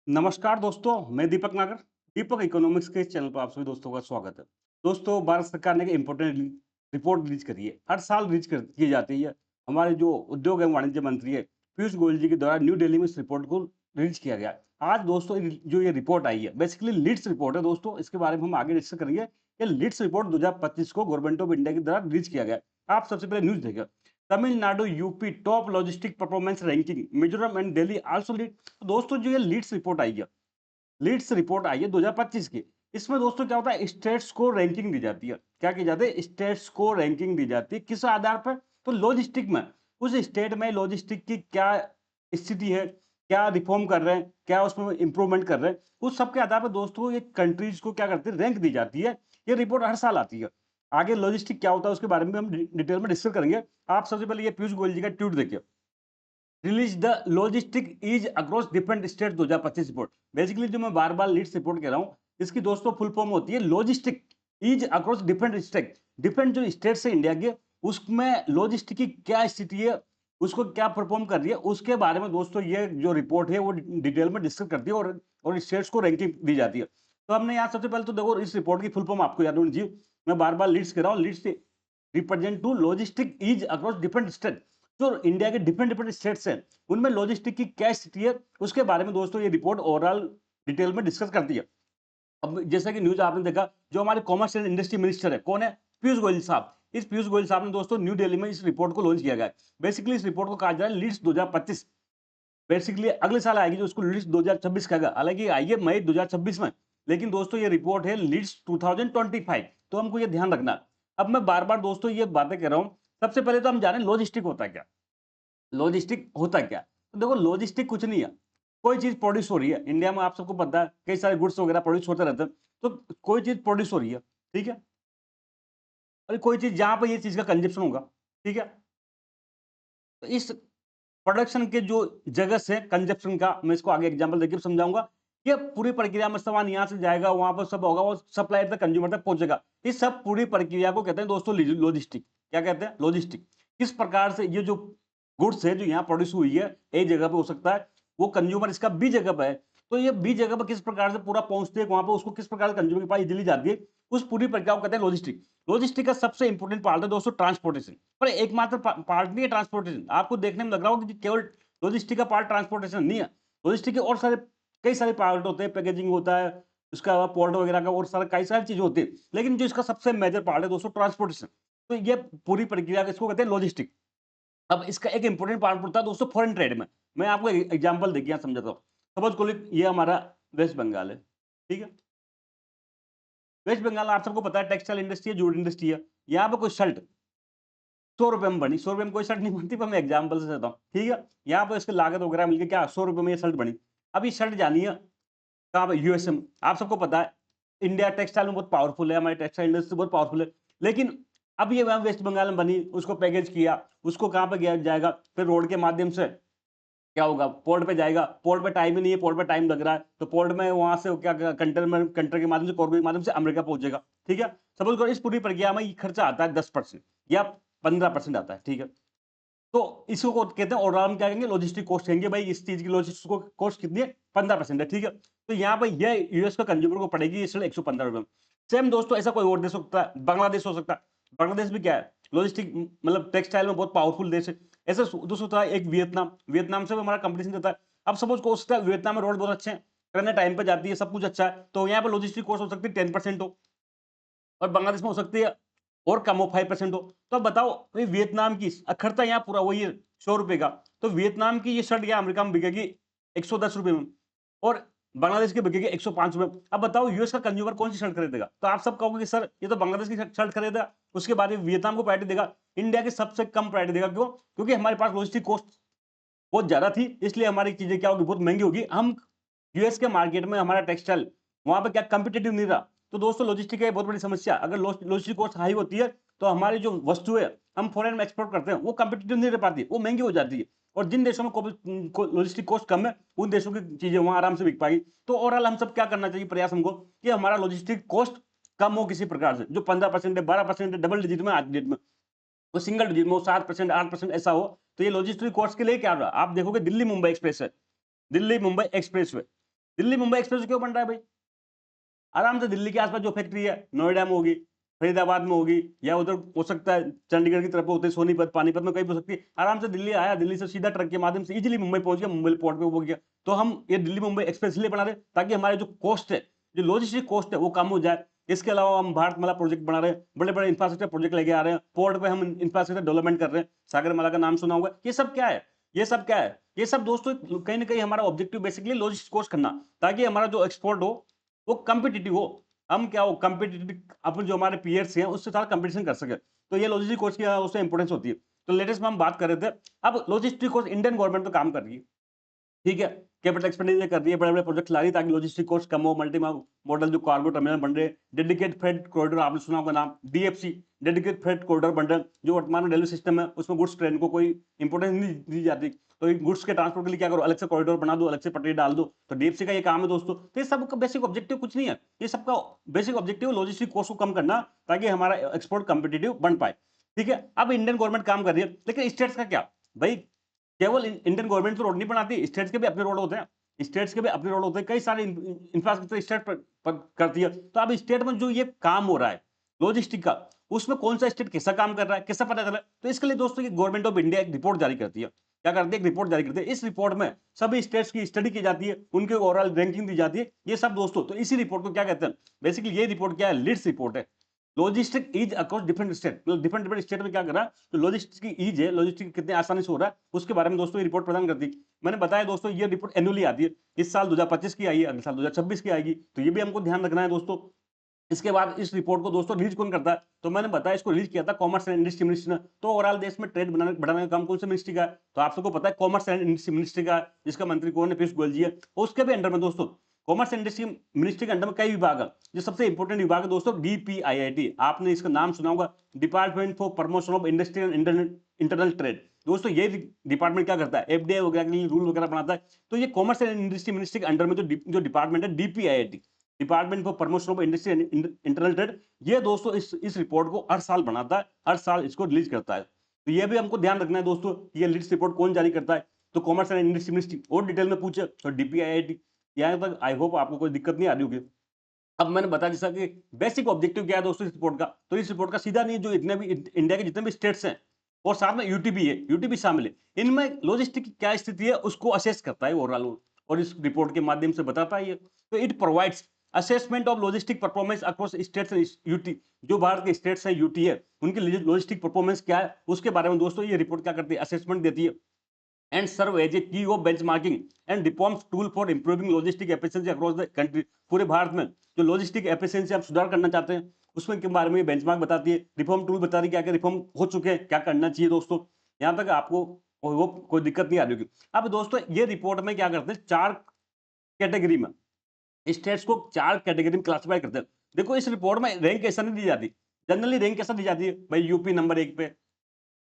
नमस्कार दोस्तों, मैं दीपक नागर। दीपक इकोनॉमिक्स के चैनल पर आप सभी दोस्तों का स्वागत है। दोस्तों, भारत सरकार ने एक इम्पोर्टेंट रिपोर्ट रिलीज करी है। हर साल रिलीज की जाती है। हमारे जो उद्योग एवं वाणिज्य मंत्री है पीयूष गोयल जी के द्वारा न्यू दिल्ली में इस रिपोर्ट को रिलीज किया गया। आज दोस्तों जो ये रिपोर्ट आई है बेसिकली लीड्स रिपोर्ट है दोस्तों। इसके बारे में हम आगे डिस्कस करेंगे। ये लीड्स रिपोर्ट 2025 को गवर्नमेंट ऑफ इंडिया के द्वारा रिलीज किया गया। आप सबसे पहले न्यूज देखिए। Tamil Nadu UP top logistic performance ranking, Mizoram and Delhi also lead. दोस्तों, जो ये लीड्स रिपोर्ट आई है, लीड्स रिपोर्ट आई है 2025 की। इसमें दोस्तों क्या होता है, स्टेट्स को रैंकिंग दी जाती है। क्या की जाती है? स्टेट्स को रैंकिंग दी जाती है। किस आधार पर? तो लॉजिस्टिक में, उस स्टेट में लॉजिस्टिक की क्या स्थिति है, क्या रिफॉर्म कर रहे हैं, क्या उसमें इंप्रूवमेंट कर रहे हैं, उस सब के आधार पर दोस्तों ये कंट्रीज को क्या करती है, रैंक दी जाती है। ये रिपोर्ट हर साल आती है। आगे लॉजिस्टिक क्या होता है उसके बारे में हम डिटेल में डिस्कस करेंगे। आप सबसे पहले ये पीयूष गोयल जी का ट्वीट देखिए। Release the logistic is across different state 2025 report. Basically जो मैं बार बार लीड्स रिपोर्ट कह रहा हूँ, इसकी दोस्तों फुल फॉर्म होती है logistic is across different state. Different जो स्टेट्स है इंडिया के, उसमें लॉजिस्टिक की क्या स्थिति है, उसको क्या परफॉर्म कर रही है, उसके बारे में दोस्तों ये जो रिपोर्ट है वो डिटेल में डिस्कस करती है और स्टेट्स को रैंकिंग दी जाती है। तो हमने यहाँ सबसे पहले तो देखो इस रिपोर्ट की फुल फॉर्म आपको याद होनी चाहिए। मैं बार बार लीड्स कह रहा हूँ। Leads represent to logistic is across different state. जो इंडिया के डिफरेंट डिफरेंट स्टेट्स हैं, उनमें लॉजिस्टिक की क्या स्थिति है, उसके बारे में दोस्तों ये रिपोर्ट ओवरऑल डिटेल में डिस्कस करती है। अब जैसा कि न्यूज़ आपने देखा, जो हमारे कॉमर्स एंड इंडस्ट्री मिनिस्टर है, कौन है? पीयूष गोयल साहब। इस पीयूष गोयल साहब ने दोस्तों न्यू दिल्ली में इस रिपोर्ट को लॉन्च किया गया है। बेसिकली इस रिपोर्ट को कहा जा रहा है लीड्स 2025। बेसिकली अगले साल आएगी, जो उसको लीड्स 2026 कहेगा। हालांकि आई है मई 2026 में, लेकिन दोस्तों ये रिपोर्ट है लीड्स 2025। तो हमको ये ध्यान रखना। अब मैं बार बार दोस्तों ये बातें कर रहा हूँ। सबसे पहले तो हम जाने लॉजिस्टिक होता है क्या। लॉजिस्टिक होता क्या? तो देखो लॉजिस्टिक कुछ नहीं है। कोई चीज़ प्रोड्यूस हो रही है, इंडिया में आप सबको पता है कई सारे गुड्स वगैरह प्रोड्यूस होते रहते हैं। तो कोई चीज़ प्रोड्यूस हो रही है, ठीक है? और कोई चीज़ जहाँ पे ये चीज़ का कंजप्शन होगा, ठीक है? तो इस प्रोडक्शन के जो जगह से कंजप्शन का मैं इसको आगे एग्जांपल देके समझाऊँगा। ये पूरी प्रक्रिया में सामान यहाँ से जाएगा, वहाँ पर सब होगा, वो सप्लायर तक कंज्यूमर तक पहुँचेगा। इस सब पूरी प्रक्रिया को कहते हैं दोस्तों लॉजिस्टिक। क्या कहते हैं? लॉजिस्टिक। किस प्रकार से ये जो गुड्स है जो यहाँ प्रोड्यूस हुई है, ए जगह पे हो सकता है, वो कंज्यूमर इसका बी जगह पे है। तो ये बी जगह पे किस प्रकार से पूरा पहुँचती है, वहाँ पे उसको किस प्रकार से कंज्यूमर के पास इज़िली जाती है, उस पूरी प्रक्रिया को कहते हैं लॉजिस्टिक। लॉजिस्टिक का सबसे इंपोर्टेंट पार्ट है दोस्तों ट्रांसपोर्टेशन। पर एकमात्र पार्ट नहीं है ट्रांसपोर्टेशन। आपको देखने में लग रहा होगा कि केवल लॉजिस्टिक का पार्ट ट्रांसपोर्टेशन नहीं है। लॉजिस्टिक के और सारे कई सारे पार्ट होते हैं, पैकेजिंग होता है, उसके अलावा पोर्ट वगैरह का और सारा कई सारी चीज़ें होती है। लेकिन जो इसका सबसे मेजर पार्ट है दोस्तों ट्रांसपोर्टेशन। तो ये पूरी प्रक्रिया को इसको कहते हैं लॉजिस्टिक। अब इसका एक इंपॉर्टेंट पार्ट पड़ता है दोस्तों फॉरेन ट्रेड में। मैं आपको एग्जांपल देखिए यहाँ समझाता हूँ। सपोज कॉलिक ये हमारा वेस्ट बंगाल है, ठीक है? वेस्ट बंगाल आप सबको पता है टेक्सटाइल इंडस्ट्री है, जूट इंडस्ट्री है। यहाँ पे कोई शर्ट ₹100 में बनी, ₹100 में कोई शर्ट नहीं बनती, पर मैं एग्जांपल से देता हूँ, ठीक है? यहाँ पे इसकी लागत वगैरह मिलके क्या ₹100 में ये शर्ट बनी। अब ये शर्ट जानी है कहाँ पे? यूएसए में। आप सबको पता है इंडिया टेक्सटाइल में बहुत पावरफुल है, हमारी टेक्सटाइल इंडस्ट्री बहुत पावरफुल है। लेकिन अब ये वहाँ वेस्ट बंगाल में बनी, उसको पैकेज किया, उसको कहाँ पे गया जाएगा? फिर रोड के माध्यम से क्या होगा? पोर्ट पे जाएगा। पोर्ट पे टाइम ही नहीं है, पोर्ट पे टाइम लग रहा है। तो पोर्ट में वहाँ से वो क्या कंटेनर के माध्यम से, कार्गो के माध्यम से अमेरिका पहुँचेगा, ठीक है? सपोज़ करो इस पूरी प्रक्रिया में ये खर्चा आता है 10% या 15% आता है, ठीक है? तो इसको कहते हैं ओवरऑल हम क्या कहेंगे? लॉजिस्टिक कॉस्ट कहेंगे। भाई इस चीज़ की लॉजिस्टिक कॉस्ट कितनी है? 15% है, ठीक है? तो यहाँ पे ये यूएस का कंज्यूमर को पड़ेगी ये सिर्फ ₹115 में। सेम दोस्तों ऐसा कोई और देश हो सकता है, बांग्लादेश हो सकता है। बांग्लादेश भी क्या है? लॉजिस्टिक मतलब टेक्सटाइल में बहुत पावरफुल देश है। ऐसे दूसरा होता है एक वियतनाम, वियतनाम से भी हमारा कंपटीशन रहता है। अब सपोज़ हो सकता है वियतनाम में रोड बहुत अच्छे हैं, ट्रेनें टाइम पे जाती है, सब कुछ अच्छा है, तो यहाँ पे लॉजिस्टिक कॉस्ट हो सकती है 10% हो। और बांग्लादेश में हो सकती है और कम हो 5% हो। तो अब बताओ भाई वियतनाम की खर्चा यहाँ पूरा वही है ₹100 का। तो वियतनाम की ये शर्ट यहाँ अमेरिका में बिकेगी ₹110 में और बांग्लादेश की बिकेगी ₹105 में। अब बताओ यूएस का कंज्यूमर कौन-सी शर्ट खरीदेगा? तो आप सब कहोगे कि सर ये तो बांग्लादेश की शर्ट खरीदेगा, उसके बाद ये वियतनाम को प्रायोरिटी देगा, इंडिया की सबसे कम प्रायोरिटी देगा। क्यों? क्योंकि हमारे पास लॉजिस्टिक कॉस्ट बहुत ज़्यादा थी, इसलिए हमारी चीज़ें क्या होगी? बहुत महँगी होगी। हम यूएस के मार्केट में हमारा टेक्सटाइल वहाँ पे क्या कॉम्पिटिटिव नहीं रहा। तो दोस्तों लॉजिस्टिक है बहुत बड़ी समस्या। अगर लॉजिस्टिक कॉस्ट हाई होती है, तो हमारी जो वस्तु है, हम फॉरेन में एक्सपोर्ट करते हैं, वो कॉम्पिटिटिव नहीं रह पाती, वो महँगी हो जाती है। और जिन देशों में लॉजिस्टिक कॉस्ट कम है, उन देशों की चीज़ें वहाँ आराम से बिक पाएगी। तो ओवरऑल हम सब क्या करना चाहिए प्रयास हमको कि हमारा लॉजिस्टिक कॉस्ट कम हो किसी प्रकार से, जो 15% है, 12% है, डबल डिजिट में आज की डेट में। वो सिंगल डिजिट में हो 7%, 8% ऐसा हो, तो ये लॉजिस्टिक कॉस्ट के लिए क्या रहा? आप देखोगे दिल्ली मुंबई एक्सप्रेस है, दिल्ली मुंबई एक्सप्रेसवे। दिल्ली मुंबई एक्सप्रेस क्यों बन रहा है भाई? आराम से दिल्ली के आसपास जो फैक्ट्री है, नोएडा में होगी, फरीदाबाद में होगी, या उधर हो सकता है चंडीगढ़ की तरफ होते सोनीपत, पानीपत में कहीं भी हो सकती है। आराम से दिल्ली आया, दिल्ली से सीधा ट्रक के माध्यम से इजीली मुंबई पहुंच गया, मुंबई पोर्ट पे वो गया। तो हम ये दिल्ली मुंबई एक्सप्रेस इसलिए बना रहे हैं ताकि हमारे जो कॉस्ट है, जो लॉजिस्टिक कॉस्ट है, वो कम हो जाए। इसके अलावा हम भारतमाला प्रोजेक्ट बना रहे हैं, बड़े बड़े इंफ्रास्ट्रक्चर प्रोजेक्ट लेके आ रहे हैं, पोर्ट पे हम इंफ्रास्ट्रक्चर डेवलपमेंट कर रहे हैं। सागरमाला का नाम सुना होगा। ये सब क्या है? ये सब क्या है? ये सब दोस्तों कहीं ना कहीं हमारा ऑब्जेक्टिव बेसिकली लॉजिस्टिक कॉस्ट करना, ताकि हमारा जो एक्सपोर्ट हो वो कम्पिटिटिव हो। हम क्या हो कम्पिटिटिव, अपन जो हमारे पीयर्स हैं उससे साथ कंपटीशन कर सके। तो ये लॉजिस्टिक कोर्स की उससे इंपोर्टेंस होती है। तो लेटेस्ट में हम बात कर रहे थे। अब लॉजिस्टिक कोर्स इंडियन गवर्नमेंट तो काम कर रही है, ठीक है, कैपिटल एक्सपेंडिचर कर रही है, बड़े-बड़े प्रोजेक्ट ला रही है ताकि लॉजिस्टिक कॉस्ट कम हो, मल्टी मॉडल जो कार्गो टर्मिनल बन रहे हैं, डेडिकेटेड फ्रेट कॉरिडोर आपने सुना होगा नाम, डीएफसी, डेडिकेटेड फ्रेट कॉरिडोर बन रहे हैं। जो वर्तमान में रेलवे सिस्टम है उसमें गुड्स ट्रेन को कोई इंपोर्टेंस नहीं दी जाती, तो गुड्स के ट्रांसपोर्ट के लिए क्या करो, अलग से कॉरिडोर बना दो, अलग से पटरी डाल दो। तो डीएफसी का ये काम है दोस्तों। तो ये सबका बेसिक ऑब्जेक्टिव कुछ नहीं है, ये सबका बेसिक ऑब्जेक्टिव लॉजिस्टिक कॉस्ट को कम करना, ताकि हमारा एक्सपोर्ट कम्पिटिटिव बन पाए, ठीक है। अब इंडियन गवर्नमेंट काम कर रही है, लेकिन स्टेट्स का क्या भाई? केवल इंडियन गवर्नमेंट तो रोड नहीं बनाती, स्टेट्स के भी अपने रोड होते हैं। स्टेट्स के भी अपने रोड होते हैं, कई सारे इंफ्रास्ट्रक्चर स्टेट पर करती है। तो अब स्टेट में जो ये काम हो रहा है लॉजिस्टिक का, उसमें कौन सा स्टेट कैसा काम कर रहा है, कैसा पता चला? तो इसके लिए दोस्तों गवर्नमेंट ऑफ इंडिया एक रिपोर्ट जारी करती है। क्या करती है? एक रिपोर्ट जारी करती है। इस रिपोर्ट में सभी स्टेट्स की स्टडी की जाती है, उनके ओवरऑल रैंकिंग दी जाती है, ये सब दोस्तों। तो इसी रिपोर्ट को क्या कहते हैं? बेसिकली ये रिपोर्ट क्या है? लीड्स रिपोर्ट है। Logistic is across different state, मतलब डिफरेंट डिफरेंट स्टेट में क्या कर रहा है, तो लॉजिस्टिक की ईज है, लॉजिस्टिक कितने आसानी से हो रहा है, उसके बारे में दोस्तों ये रिपोर्ट प्रदान करती है। मैंने बताया दोस्तों ये रिपोर्ट एनुअली आती है। इस साल 2025 की आई है, अगले साल 2026 की आएगी, तो ये भी हमको ध्यान रखना है दोस्तों। इसके बाद इस रिपोर्ट को दोस्तों रिलीज कौन करता है? तो मैंने बताया इसको रिलीज किया था कॉमर्स एंड इंडस्ट्री मिनिस्ट्री ने। तो ओवरऑल देश में ट्रेड बढ़ाने का काम कौन सी मिनिस्ट्री का है? तो आप सबको पता है कॉमर्स एंड इंडस्ट्री मिनिस्ट्री का है, जिसका मंत्री कौन है? पीयूष गोयल जी है। और उसके भी अंडर में दोस्तों कॉमर्स एंड इंडस्ट्री मिनिस्ट्री के अंडर में कई विभाग है। जो सबसे इंपॉर्टेंट विभाग है दोस्तों डीपीआईआईटी, आपने इसका नाम सुना होगा, department for promotion of industry and internal trade. दोस्तों ये डिपार्टमेंट क्या करता है? एफडीआई वगैरह के लिए रूल वगैरह बनाता है। तो ये कॉमर्स एंड इंडस्ट्री मिनिस्ट्री के अंडर में जो डिपार्टमेंट है DPIIT, department for promotion of industry and internal trade, ये दोस्तों इस रिपोर्ट को हर साल बनाता है, हर साल इसको रिलीज करता है। तो ये भी हमको ध्यान रखना है दोस्तों, ये लीड्स रिपोर्ट कौन जारी करता है? तो कॉमर्स एंड इंडस्ट्री मिनिस्ट्री। और डिटेल में पूछे तो डीपीआईआईटी। यहाँ तक आई होप आपको कोई दिक्कत नहीं आ रही होगी। अब मैंने बताया जैसा कि बेसिक ऑब्जेक्टिव क्या है दोस्तों इस रिपोर्ट का। तो इस रिपोर्ट का सीधा नहीं, जो इतने भी इंडिया के जितने भी स्टेट्स हैं और साथ में यूटी भी है, यूटी भी शामिल है, इनमें लॉजिस्टिक की क्या स्थिति है उसको असेस करता है ओवरऑल, और इस रिपोर्ट के माध्यम से बताता है ये। तो it provides assessment of logistic performance across states and UT. जो भारत के स्टेट्स है, यूटी है, उनकी लॉजिस्टिक परफॉर्मेंस क्या है उसके बारे में दोस्तों ये रिपोर्ट क्या करती है? असेसमेंट देती है। And serve as a key of benchmarking and reforms tool for improving logistic efficiency across the country। पूरे भारत में जो लॉजिस्टिक एफिशिएंसी आप सुधार करना चाहते हैं उसमें के बारे में बेंचमार्क बताती है, रिफॉर्म टूल बता रही है क्या क्या रिफॉर्म हो चुके हैं, क्या करना चाहिए दोस्तों। यहाँ तक आपको वो कोई दिक्कत नहीं आ रही होगी। अब दोस्तों ये रिपोर्ट में क्या करते हैं, 4 कैटेगरी में स्टेट्स को 4 कैटेगरी में क्लासिफाई करते हैं। देखो इस रिपोर्ट में रैंक ऐसा नहीं दी जाती। जनरली रैंक कैसा दी जाती है भाई? यूपी नंबर 1 पे,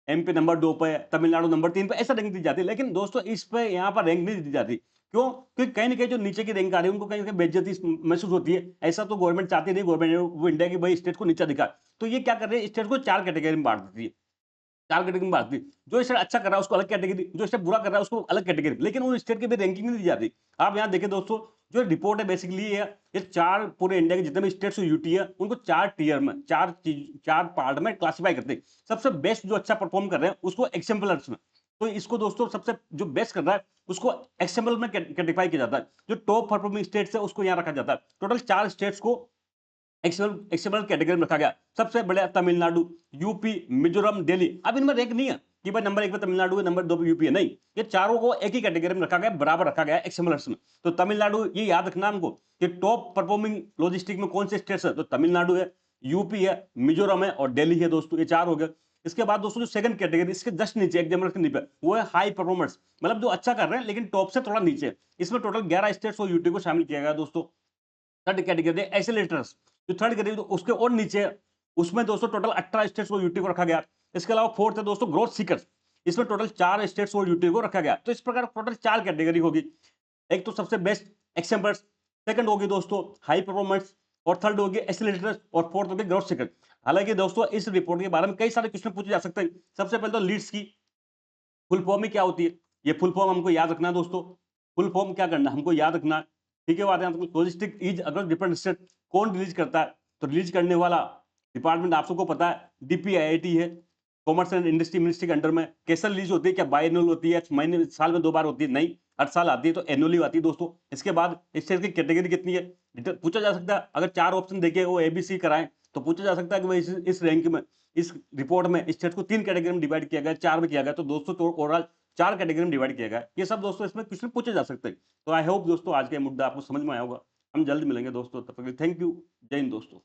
एमपी नंबर 2 पे, तमिलनाडु नंबर 3 पे, ऐसा रैंक दी जाती है। लेकिन दोस्तों इस पे यहाँ पर रैंक नहीं दी जाती। क्यों? क्योंकि कहीं ना कहीं जो नीचे की रैंक आ रही है उनको कहीं ना कहीं बेइज्जती महसूस होती है। ऐसा तो गवर्नमेंट चाहती नहीं, गवर्नमेंट वो इंडिया की भाई स्टेट को नीचा दिखा। तो ये क्या कर रहे हैं, स्टेट को 4 कैटेगरी में बांट देती है। 4 कैटेगरी में बांटती है। जो स्टेट अच्छा कर रहा है उसको अलग कैटेगरी, जो स्टेट बुरा कर रहा है उसको अलग कैटेगरी, लेकिन उन स्टेट की भी रैंकिंग नहीं दी जाती। आप यहाँ देखें दोस्तों, जो रिपोर्ट है बेसिकली ये 4 पूरे इंडिया के जितने भी स्टेट्स यूटी है उनको 4 टियर में, 4 पार्ट में क्लासिफाई करते हैं। सबसे बेस्ट जो अच्छा परफॉर्म कर रहे हैं उसको एक्सेम्पलर्स में, तो इसको दोस्तों सबसे जो बेस्ट कर रहा है उसको एक्सेम्पल में कैटेगराइज किया जाता है। जो टॉप परफॉर्मिंग स्टेट्स है उसको यहाँ रखा जाता है। टोटल 4 स्टेट्स को एक्सेप्शनल कैटेगरी में रखा गया। सबसे बड़े तमिलनाडु, यूपी, मिजोरम, दिल्ली। अब इनमें रैंक नहीं है कि भाई नंबर 1 पे तमिलनाडु है, नंबर 2 पे यूपी है, नहीं। ये चारों को एक ही कैटेगरी में रखा गया, बराबर रखा गया एक्सेप्शनल्स में। तो तमिलनाडु, ये याद रखना हमको कि टॉप परफॉर्मिंग लॉजिस्टिक में कौन से स्टेट्स है, तो तमिलनाडु है, यूपी है, मिजोरम है और दिल्ली है दोस्तों। ये 4 हो गए। इसके बाद दोस्तों जो सेकंड कैटेगरी, इसके जस्ट नीचे एग्जाम्पल के नीचे, वो है हाई परफॉर्मर्स, मतलब जो अच्छा कर रहे हैं लेकिन टॉप से थोड़ा नीचे। इसमें टोटल 11 स्टेट्स और यूटी को शामिल किया गया दोस्तों। थर्ड कैटेगरी एक्सेलेरेटर्स, जो थर्ड कैटेगरी उसके और नीचे है, उसमें दोस्तों टोटल 18 स्टेट्स और यूटी को रखा गया। इसके अलावा फोर्थ है दोस्तों ग्रोथ सीकर्स, इसमें टोटल 4 स्टेट्स और यूटी को रखा गया। तो इस प्रकार टोटल 4 कैटेगरी होगी। एक तो सबसे बेस्ट एक्सेम्पर्स, सेकंड होगी दोस्तों हाई परफॉर्मेंस, और थर्ड होगी एक्सेलरेटर्स, और फोर्थ होगी ग्रोथ सीकर। हालांकि दोस्तों इस रिपोर्ट के बारे में कई सारे क्वेश्चन पूछे जा सकते हैं। सबसे पहले तो लीड्स की फुल फॉर्म में क्या होती है, ये फुल फॉर्म हमको याद रखना है दोस्तों। फुल फॉर्म क्या करना है हमको याद रखना है। ठीक है, वो आते हैं लॉजिस्टिक ईज अगर डिफरेंट स्टेट कौन रिलीज करता है, तो रिलीज करने वाला डिपार्टमेंट आप सबको पता है डीपीआईआईटी है, कॉमर्स एंड इंडस्ट्री मिनिस्ट्री के अंडर में। कैसे रिलीज होती है, क्या बाई एनुअल होती है, महीने साल में 2 बार होती है? नहीं, हर साल आती है, तो एनुअली आती है दोस्तों। इसके बाद स्टेट की कैटेगरी कितनी है, पूछा जा सकता है। अगर 4 ऑप्शन देखे वो एबीसी कराएं, तो पूछा जा सकता है कि भाई इस रैंक में, इस रिपोर्ट में स्टेट को 3 कैटेगरी में डिवाइड किया गया, 4 में किया गया, तो दोस्तों ओवरऑल 4 कैटेगरी में डिवाइड किया गया है। ये सब दोस्तों इसमें क्वेश्चन पूछे जा सकते हैं। तो आई होप दोस्तों आज का ये मुद्दा आपको समझ में आया होगा। हम जल्द मिलेंगे दोस्तों, तब तक के लिए थैंक यू। जय हिंद दोस्तों।